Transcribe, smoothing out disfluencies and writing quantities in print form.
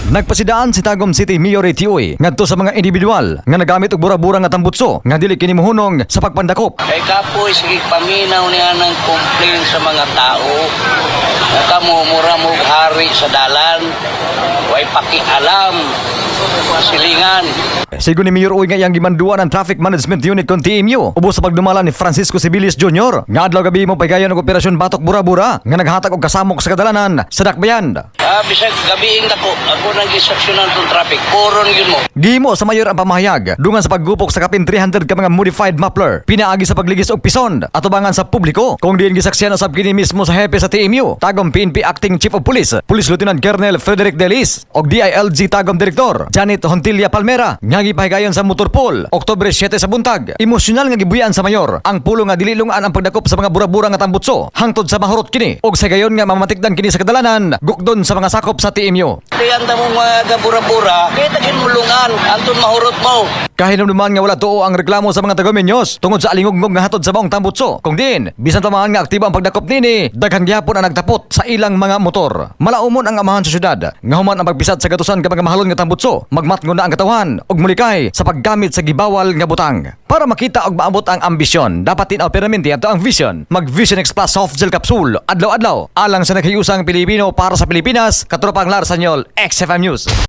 Nagpasidaan si Tagum City Mayor Tioy ngadto sa mga individual nga nagamit og bura-bura nga tambutso nga dili kini mohunong sa pagpandakop. Kay kapoy sige paminaw niya ng complain sa mga tao. Nakamumura mo hari sa dalan. Way pakialam. Silingan. Sigo ni Mayor Uy nga iyang gimanduan ang Traffic Management Unit kon TMU ubos sa pagdumala ni Francisco Sibilis Jr. nga adlaw gabi mo pagayon og operasyon batok bura-bura nga naghatag og kasamok sa kadalanan sa dakbayan. Bisag gabiing dako ako nang gisaksyonan tong traffic. Puron yun mo. Gimo sa mayor ang pamahayag dungan sa paggupok sa kapin 300 ka mga modified muffler pinaagi sa pagligis og pison atubangan sa publiko kung diin gisaksihan usab kini mismo sa hepe sa TMU Tagum PNP Acting Chief of Police Police Lieutenant Colonel Frederick Delis og DILG Tagum Director Janet Hontilia Palmera nga gipahigayon sa Motorpool Oktubre 7 sa buntag. Emosyonal nga gibuyan sa mayor ang pulo nga dili lungan ang pagdakop sa mga bura-bura nga tambutso hangtod sa mahurot kini og sa gayon nga mamatikdan kini sa kadalanan gukdon sa mga sakop sa TMU. Kaya ang mo mga gabura-bura, kaya tagin mulungan, antun mahurot mo. Kahinumduman nga wala tuo ang reklamo sa mga taga-Minyos tungod sa alingog-ngog nga hatod sa maong tambutso. Kung din, bisan tamahan nga aktibo ang pagdakop nini, daghang gyapon ang nagtapot sa ilang mga motor. Malaumon ang amahan sa syudad, nga human ang pagbisad sa gatusan ka mga mahalon nga tambutso, magmatngon na ang katawan og mulikay sa paggamit sa gibawal nga butang. Para makita og maabot ang ambisyon, dapat tinaw permanente ato ang vision. Mag-Vision X Plus Soft Gel Capsule adlaw-adlaw alang sa naghiyusang Pilipino para sa Pilipinas, katropang Larsanyol XFM News.